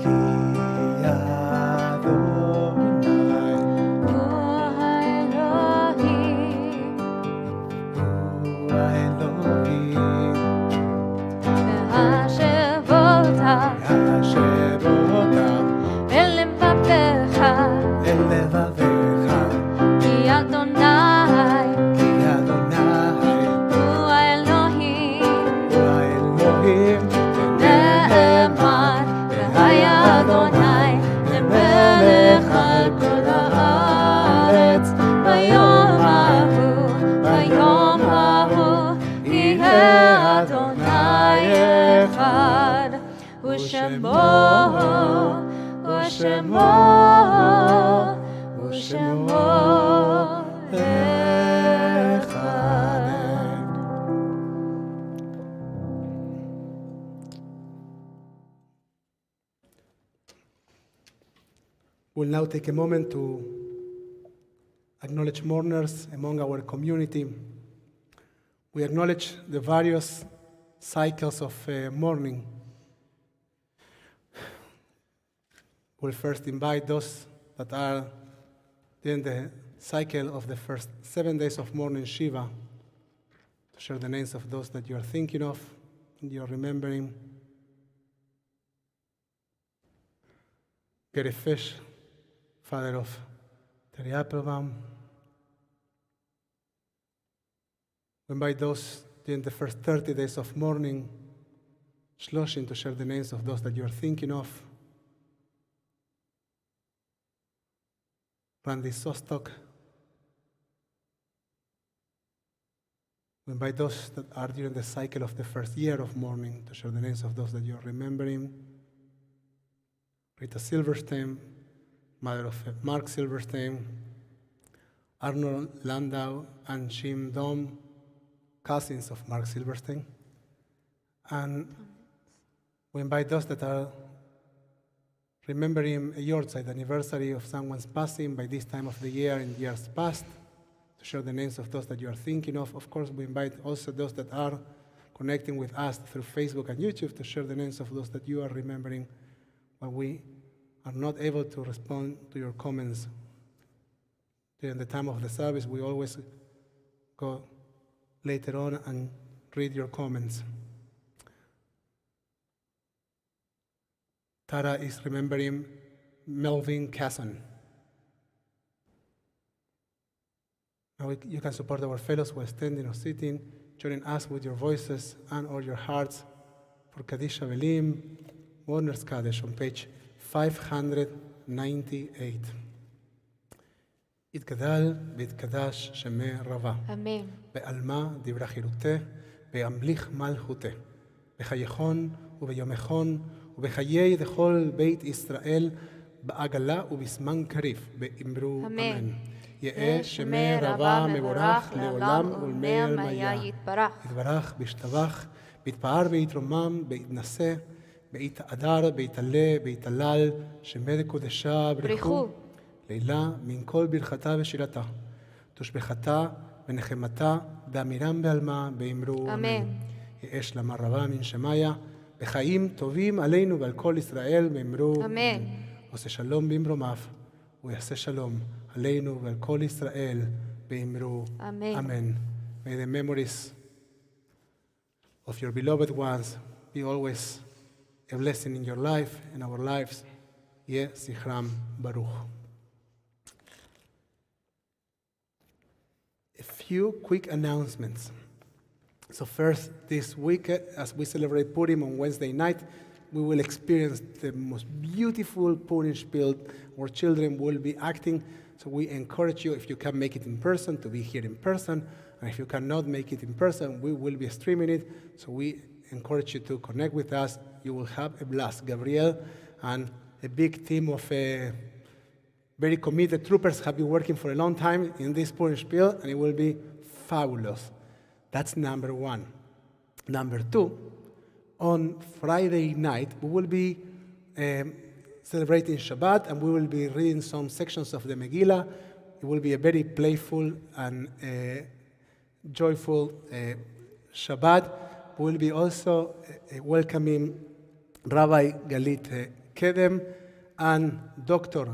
כי אדוני הוא האלוהים והשבות אל לבביך כי אדוני נאמר והיה אדוני למלך על כל הארץ ביום ההוא יהיה אדוני אחד ושמו אחד. We'll now take a moment to acknowledge mourners among our community. We acknowledge the various cycles of mourning. We'll first invite those that are in the cycle of the first 7 days of mourning Shiva to share the names of those that you are thinking of and you are remembering. Gary Fish, father of Terry Applebaum. We invite those during the first 30 days of mourning, Shloshim, to share the names of those that you are thinking of. Randy Sostok. We invite those that are during the cycle of the first year of mourning to share the names of those that you are remembering. Rita Silverstein, mother of Mark Silverstein, Arnold Landau and Shim Dom, cousins of Mark Silverstein. And we invite those that are remembering a yahrzeit, anniversary of someone's passing by this time of the year in years past, to share the names of those that you are thinking of. Of course, we invite also those that are connecting with us through Facebook and YouTube to share the names of those that you are remembering when we are not able to respond to your comments during the time of the service. We always go later on and read your comments. Tara is remembering Melvin Casson. Now you can support our fellows while standing or sitting, joining us with your voices and or your hearts for Kaddish Avelim, Warner's Kaddish on page 598. יתגדל ויתקדש שמי רבה. אמן. בעלמה דברה חירותה, בהמליך מלכותה. בחייכון וביומכון ובחיי דכל בית ישראל, בעגלה ובזמן קריב, באמרו אמן. יהא שמי רבה מבורך לעולם ולמאה יתברך. יתברך, בישתבח, ביתפאר ויתרומם, ביתנשא, ביתהדר, ביתעלה, ביתהלל, שמי דקודשה ברכו. לילה מן כל ברכתה ושירתה, תושבחתה ונחמתה, באמירם בעלמה, באמרו אמן. יהא שלמה רבה מן שמיה, בחיים טובים עלינו ועל כל ישראל, באמרו אמן. עושה שלום במרומיו, הוא יעשה שלום עלינו ועל כל ישראל, באמרו אמן. May the memories of your beloved ones be always a blessing in your life and our lives. יהא זכרם ברוך. A few quick announcements. So first, this week, as we celebrate Purim on Wednesday night, we will experience the most beautiful Purim spiel. Our children will be acting. So we encourage you, if you can make it in person, to be here in person. And if you cannot make it in person, we will be streaming it. So we encourage you to connect with us. You will have a blast. Gabriel and a big team of very committed troopers have been working for a long time in this Purim spiel, and it will be fabulous. That's number one. Number two, on Friday night, we will be celebrating Shabbat, and we will be reading some sections of the Megillah. It will be a very playful and joyful Shabbat. We will be also welcoming Rabbi Galit Kedem and Dr.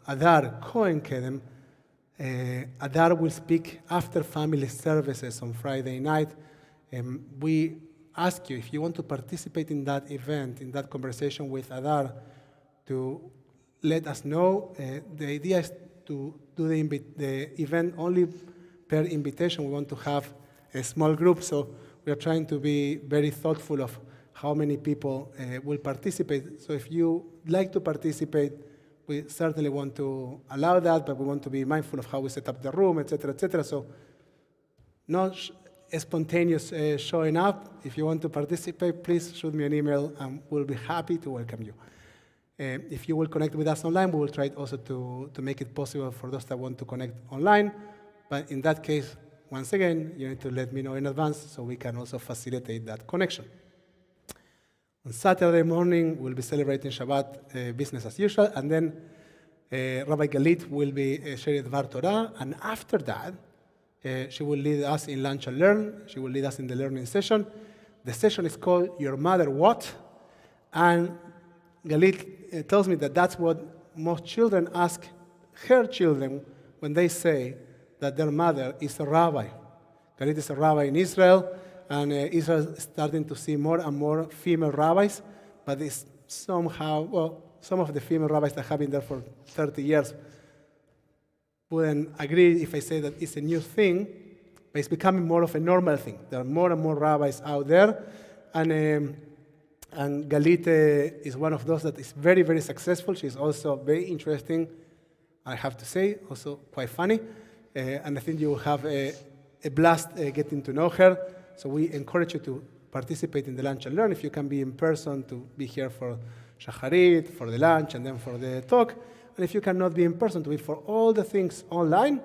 Adar Cohen Kedem. Adar will speak after family services on Friday night. We ask you, if you want to participate in that event, in that conversation with Adar, to let us know. The idea is to do the event only per invitation. We want to have a small group, so we are trying to be very thoughtful of how many people will participate. So if you like to participate, we certainly want to allow that, but we want to be mindful of how we set up the room, etc., etc. So not spontaneous showing up. If you want to participate, please shoot me an email, and we'll be happy to welcome you. If you will connect with us online, we will try also to make it possible for those that want to connect online. But in that case, once again, you need to let me know in advance so we can also facilitate that connection. On Saturday morning, we'll be celebrating Shabbat business as usual, and then Rabbi Galit will be sharing Dvar Torah, and after that, she will lead us in Lunch and Learn. She will lead us in the learning session. The session is called Your Mother What? And Galit tells me that that's what most children ask her children when they say that their mother is a rabbi. Galit is a rabbi in Israel, and Israel is starting to see more and more female rabbis, but it's somehow, well, some of the female rabbis that have been there for 30 years wouldn't agree if I say that it's a new thing, but it's becoming more of a normal thing. There are more and more rabbis out there, and Galit is one of those that is very, very successful. She's also very interesting, I have to say, also quite funny, and I think you will have a blast getting to know her. So we encourage you to participate in the Lunch and Learn. If you can be in person, to be here for Shacharit, for the lunch, and then for the talk. And if you cannot be in person, to be for all the things online.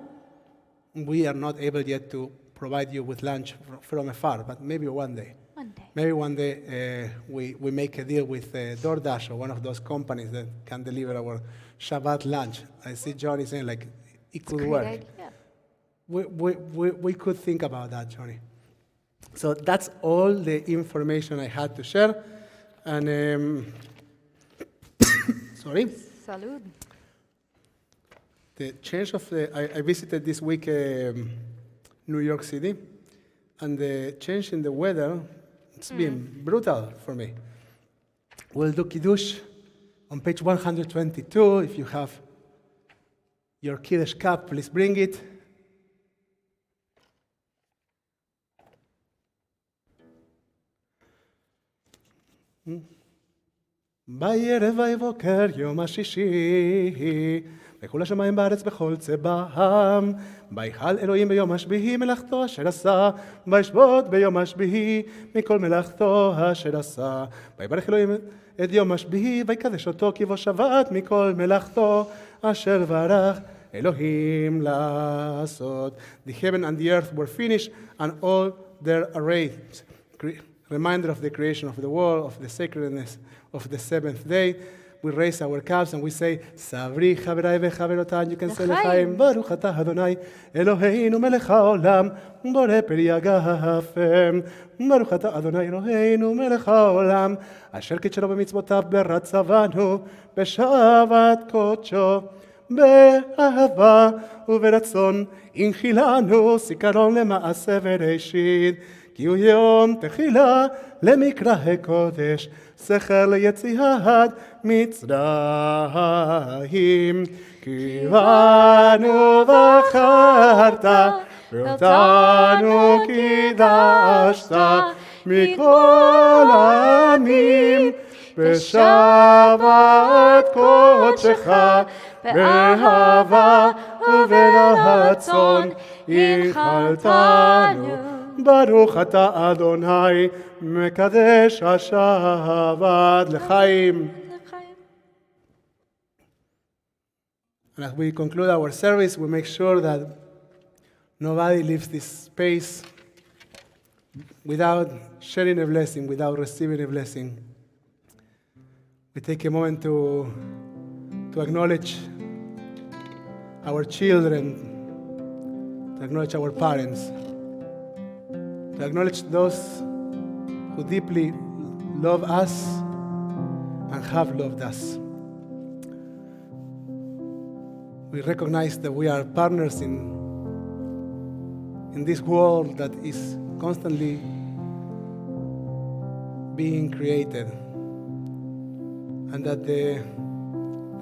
We are not able yet to provide you with lunch from afar, but maybe one day. One day. Maybe one day we make a deal with DoorDash or one of those companies that can deliver our Shabbat lunch. I see Johnny saying, like, it could work. Idea. We could think about that, Johnny. So that's all the information I had to share. And, sorry. Salud. The change of I visited this week New York City, and the change in the weather, it's been brutal for me. We'll do Kiddush On page 122, if you have your Kiddush cup, please bring it. בערב ויבוקר יום השישי, וכל השמיים בארץ בכל צבאם, ויחל אלוהים ביום השביעי מלאכתו אשר עשה, וישבות ביום השביעי מכל מלאכתו אשר עשה. ויברך אלוהים את יום השביעי, ויקדש אותו כי בו שבת מכל מלאכתו אשר ברך Elohim לעשות. The heaven and the earth were finished, and all their arrays. Reminder of the creation of the world, of the sacredness of the seventh day. We raise our cups and we say, Savri חבריי וחברותיי, you can say לחיים, ברוך אתה אדוני, אלוהינו מלך העולם, בורא פרי הגפן. ברוך אתה אדוני אלוהינו מלך העולם, אשר קידשנו במצוותיו ברצה בנו, בשבת קודשו, באהבה וברצון, הנחילנו זיכרון למעשה בראשית. כי הוא יום תחילה למקרא הקודש, זכר ליציאת מצרים. כי בנו בחרת, ואותנו קידשת, מכל העמים, בשבת קודשך, באהבה וברצון, הנחלתנו. ברוך אתה אדוני, מקדש השבת לחיים. And as we conclude our service, we make sure that nobody leaves this space without sharing a blessing, without receiving a blessing. We take a moment to acknowledge our children, to acknowledge our parents, to acknowledge those who deeply love us and have loved us. We recognize that we are partners in this world that is constantly being created, and that the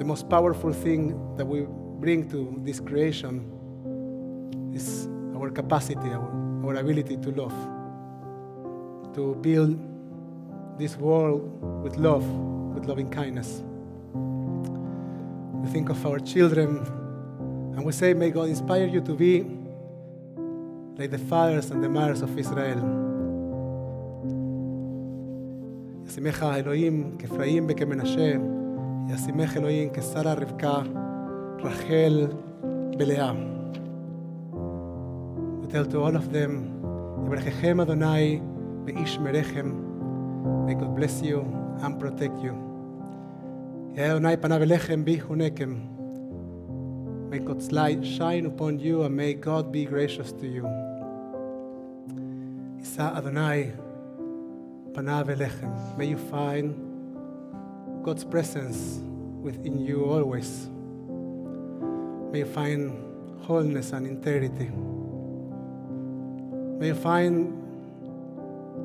most powerful thing that we bring to this creation is our capacity, our ability to love, to build this world with love, with loving kindness. We think of our children and we say, may God inspire you to be like the fathers and the mothers of Israel. ישימך אלוהים כאפרים וכמנשה, ישימך אלוהים כשרה רבקה, רחל בלאה. We tell to all of them, יברככם אדוני וישמרכם. May God bless you and protect you. יהיה אדוני פניו אליכם ויחונקם. May God's light shine upon you and may God be gracious to you. יישא אדוני פניו אליכם. May you find God's presence within you always. May you find wholeness and integrity. May you find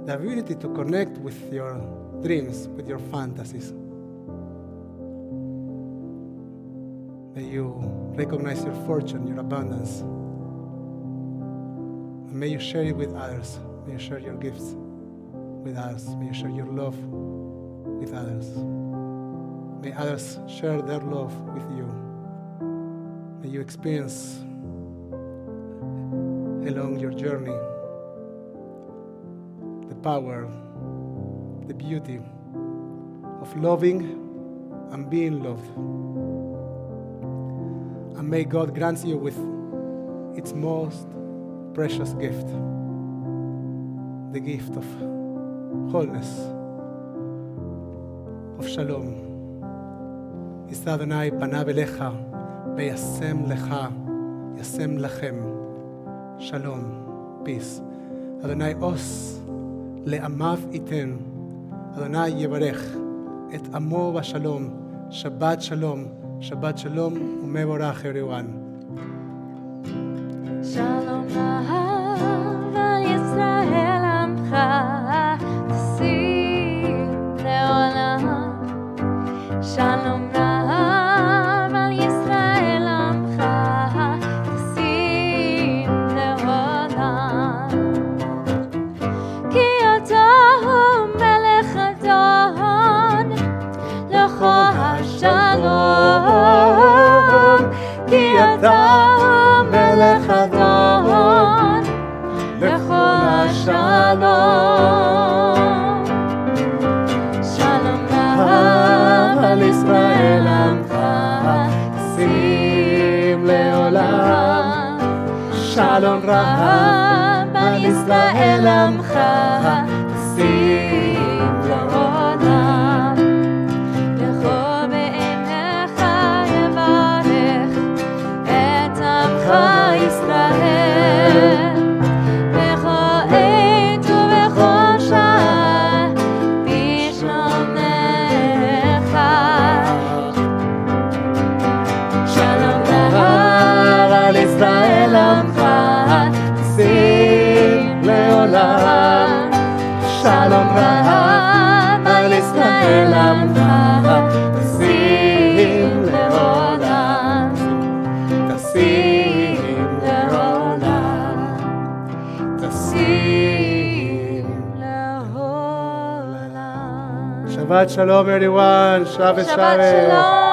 the ability to connect with your dreams, with your fantasies. May you recognize your fortune, your abundance. And may you share it with others. May you share your gifts with others. May you share your love with others. May others share their love with you. May you experience along your journey the power, the beauty of loving and being loved. And may God grant you with its most precious gift, the gift of wholeness, of shalom. יישא אדוני פניו אליך וישם לך, ישם לכם, שלום, peace. אדוני עוש לעמיו ייתן, אדוני יברך את עמו בשלום, שבת שלום, שבת שלום ומבורך everyone. שלום אהב ישראל עמך, תשים לעולם, שלום שלום, כי אתה מלך אדון, לכל השלום. שלום רב על ישראל עמך, שים לעולם. שלום רב על ישראל עמך, שים לעולם. לכו בעיניך יברך את עמך ישראל, בכל עת ובכל שעה בשלומך. שלום רב על ישראל עמך, שים לעולם. שלום רב על ישראל עמך, שים לעולם. תשים לעולם, תשים לעולם. Shabbat Shalom, everyone. Shabbat Shabbat Shalom.